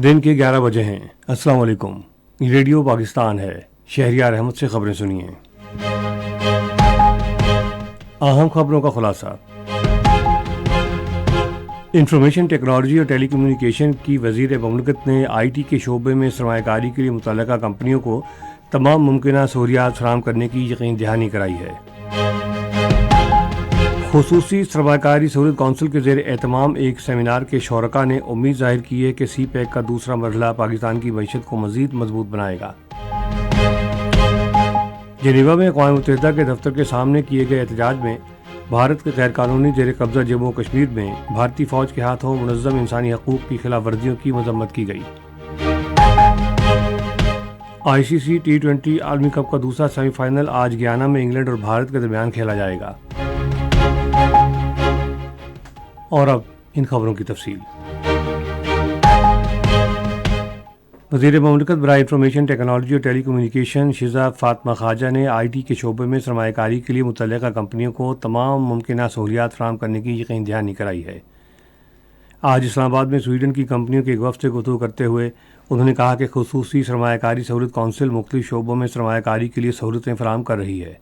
دن کے 11 بجے ہیں۔ السلام علیکم، یہ ریڈیو پاکستان ہے۔ شہریار احمد سے خبریں سنیے۔ اہم خبروں کا خلاصہ۔ انفارمیشن ٹیکنالوجی اور ٹیلی کمیونیکیشن کی وزیر مملکت نے آئی ٹی کے شعبے میں سرمایہ کاری کے لیے متعلقہ کمپنیوں کو تمام ممکنہ سہولیات فراہم کرنے کی یقین دہانی کرائی ہے۔ خصوصی سرمایہ کاری سہولت کونسل کے زیر اہتمام ایک سیمینار کے شرکاء نے امید ظاہر کی ہے کہ سی پیک کا دوسرا مرحلہ پاکستان کی معیشت کو مزید مضبوط بنائے گا۔ جنیوا میں اقوام متحدہ کے دفتر کے سامنے کیے گئے احتجاج میں بھارت کے غیر قانونی زیر قبضہ جموں و کشمیر میں بھارتی فوج کے ہاتھوں منظم انسانی حقوق کی خلاف ورزیوں کی مذمت کی گئی۔ آئی سی سی T20 عالمی کپ کا دوسرا سیمی فائنل آج گیانا میں انگلینڈ اور بھارت کے درمیان کھیلا جائے گا۔ اور اب ان خبروں کی تفصیل۔ وزیر مملکت برائے انفارمیشن ٹیکنالوجی اور ٹیلی کمیونیکیشن شہزاد فاطمہ خواجہ نے آئی ٹی کے شعبے میں سرمایہ کاری کے لیے متعلقہ کمپنیوں کو تمام ممکنہ سہولیات فراہم کرنے کی یقین دہانی کرائی ہے۔ آج اسلام آباد میں سویڈن کی کمپنیوں کے ایک وفد سے گفتگو کرتے ہوئے انہوں نے کہا کہ خصوصی سرمایہ کاری سہولت کونسل مختلف شعبوں میں سرمایہ کاری کے لیے سہولتیں فراہم کر رہی ہے۔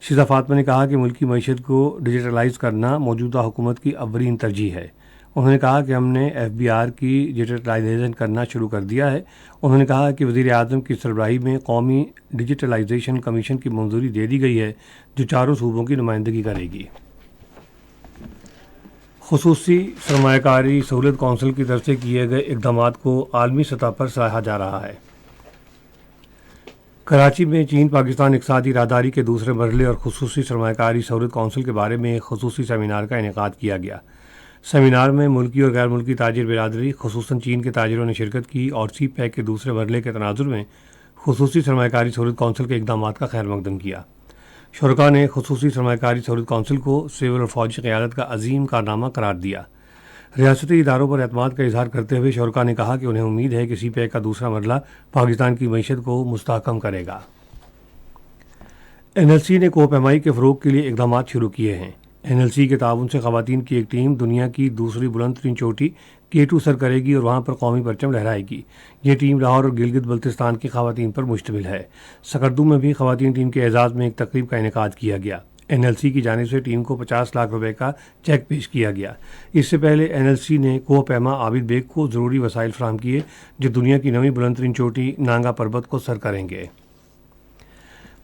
شہزادہ فاطمہ نے کہا کہ ملکی معیشت کو ڈیجیٹلائز کرنا موجودہ حکومت کی اولین ترجیح ہے۔ انہوں نے کہا کہ ہم نے FBR کی ڈیجیٹلائزیشن کرنا شروع کر دیا ہے۔ انہوں نے کہا کہ وزیر اعظم کی سربراہی میں قومی ڈیجیٹلائزیشن کمیشن کی منظوری دے دی گئی ہے جو چاروں صوبوں کی نمائندگی کرے گی۔ خصوصی سرمایہ کاری سہولت کونسل کی طرف سے کیے گئے اقدامات کو عالمی سطح پر سراہا جا رہا ہے۔ کراچی میں چین پاکستان اقتصادی راہداری کے دوسرے مرحلے اور خصوصی سرمایہ کاری سہولت کونسل کے بارے میں ایک خصوصی سیمینار کا انعقاد کیا گیا۔ سیمینار میں ملکی اور غیر ملکی تاجر برادری خصوصاً چین کے تاجروں نے شرکت کی اور سی پیک کے دوسرے مرحلے کے تناظر میں خصوصی سرمایہ کاری سہولت کونسل کے اقدامات کا خیر مقدم کیا۔ شرکاء نے خصوصی سرمایہ کاری سہولت کونسل کو سول اور فوجی قیادت کا عظیم کارنامہ قرار دیا۔ ریاستی اداروں پر اعتماد کا اظہار کرتے ہوئے شرکاء نے کہا کہ انہیں امید ہے کہ سی پیک کا دوسرا مرحلہ پاکستان کی معیشت کو مستحکم کرے گا۔ NLC نے کوہ پیمائی کے فروغ کے لیے اقدامات شروع کیے ہیں۔ NLC کے تعاون سے خواتین کی ایک ٹیم دنیا کی دوسری بلند ترین چوٹی K2 سر کرے گی اور وہاں پر قومی پرچم لہرائے گی۔ یہ ٹیم لاہور اور گلگت بلتستان کی خواتین پر مشتمل ہے۔ سکردو میں بھی خواتین ٹیم کے اعزاز میں ایک تقریب کا انعقاد کیا گیا۔ NLC کی جانب سے ٹیم کو 50 لاکھ روپے کا چیک پیش کیا گیا۔ اس سے پہلے NLC نے کوہ پیما عابد بیگ کو ضروری وسائل فراہم کیے جو دنیا کی 9ویں بلند ترین چوٹی نانگا پربت کو سر کریں گے۔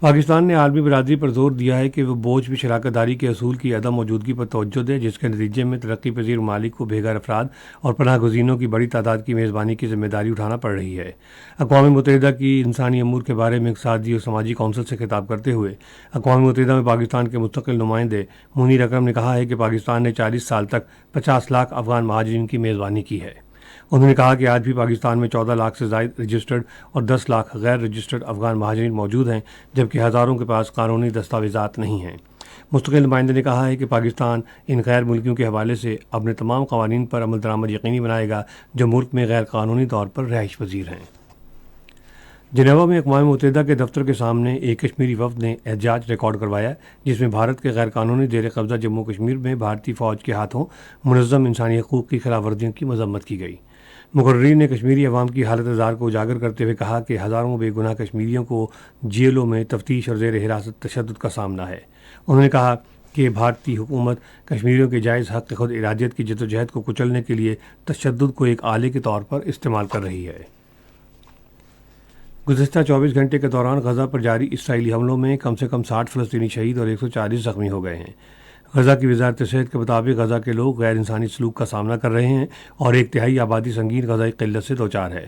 پاکستان نے عالمی برادری پر زور دیا ہے کہ وہ بوجھ میں شراکت داری کے اصول کی عدم موجودگی پر توجہ دے جس کے نتیجے میں ترقی پذیر ممالک کو بے گھر افراد اور پناہ گزینوں کی بڑی تعداد کی میزبانی کی ذمہ داری اٹھانا پڑ رہی ہے۔ اقوام متحدہ کی انسانی امور کے بارے میں اقتصادی اور سماجی کونسل سے خطاب کرتے ہوئے اقوام متحدہ میں پاکستان کے مستقل نمائندے منیر اکرم نے کہا ہے کہ پاکستان نے 40 سال تک 50 لاکھ افغان مہاجرین کی میزبانی کی ہے۔ انہوں نے کہا کہ آج بھی پاکستان میں 14 لاکھ سے زائد رجسٹرڈ اور 10 لاکھ غیر رجسٹرڈ افغان مہاجرین موجود ہیں جبکہ ہزاروں کے پاس قانونی دستاویزات نہیں ہیں۔ مستقل نمائندے نے کہا ہے کہ پاکستان ان غیر ملکیوں کے حوالے سے اپنے تمام قوانین پر عمل درآمد یقینی بنائے گا جو ملک میں غیر قانونی طور پر رہائش پذیر ہیں۔ جنیوا میں اقوام متحدہ کے دفتر کے سامنے ایک کشمیری وفد نے احتجاج ریکارڈ کروایا جس میں بھارت کے غیر قانونی زیر قبضہ جموں و کشمیر میں بھارتی فوج کے ہاتھوں منظم انسانی حقوق کی خلاف ورزیوں کی مذمت کی گئی۔ مقررین نے کشمیری عوام کی حالت زار کو اجاگر کرتے ہوئے کہا کہ ہزاروں بے گناہ کشمیریوں کو جیلوں میں تفتیش اور زیر حراست تشدد کا سامنا ہے۔ انہوں نے کہا کہ بھارتی حکومت کشمیریوں کے جائز حق خود ارادیت کی جدوجہد کو کچلنے کے لیے تشدد کو ایک آلے کے طور پر استعمال کر رہی ہے۔ گزشتہ 24 گھنٹے کے دوران غزہ پر جاری اسرائیلی حملوں میں کم سے کم 60 فلسطینی شہید اور 140 زخمی ہو گئے ہیں۔ غزہ کی وزارت صحت کے مطابق غزہ کے لوگ غیر انسانی سلوک کا سامنا کر رہے ہیں اور 1/3 آبادی سنگین غذائی قلت سے دوچار ہے۔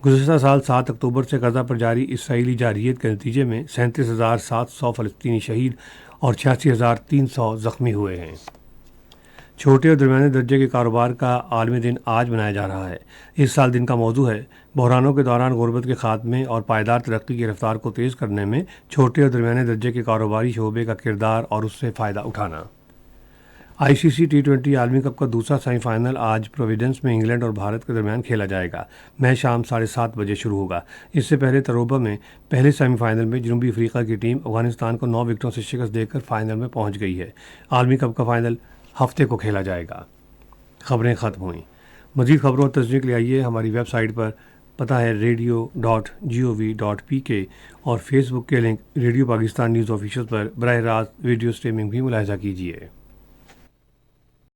گزشتہ سال 7 اکتوبر سے غزہ پر جاری اسرائیلی جارحیت کے نتیجے میں 37,700 فلسطینی شہید اور 86,300 زخمی ہوئے ہیں۔ چھوٹے اور درمیانے درجے کے کاروبار کا عالمی دن آج منایا جا رہا ہے۔ اس سال دن کا موضوع ہے بحرانوں کے دوران غربت کے خاتمے اور پائیدار ترقی کی رفتار کو تیز کرنے میں چھوٹے اور درمیانے درجے کے کاروباری شعبے کا کردار اور اس سے فائدہ اٹھانا۔ آئی سی سی T20 عالمی کپ کا دوسرا سیمی فائنل آج پروویڈنس میں انگلینڈ اور بھارت کے درمیان کھیلا جائے گا۔ میچ شام 7:30 بجے شروع ہوگا۔ اس سے پہلے تروبہ میں پہلے سیمی فائنل میں جنوبی افریقہ کی ٹیم افغانستان کو 9 وکٹوں سے شکست دے کر فائنل میں پہنچ گئی ہے۔ عالمی کپ کا فائنل ہفتے کو کھیلا جائے گا۔ خبریں ختم ہوئیں۔ مزید خبروں اور تجزیے کے لیے آئیے ہماری ویب سائٹ پر، پتہ ہے radio.gov.pk، اور فیس بک کے link radio Pakistan news official پر براہ راست ویڈیو اسٹریمنگ بھی ملاحظہ کیجیے۔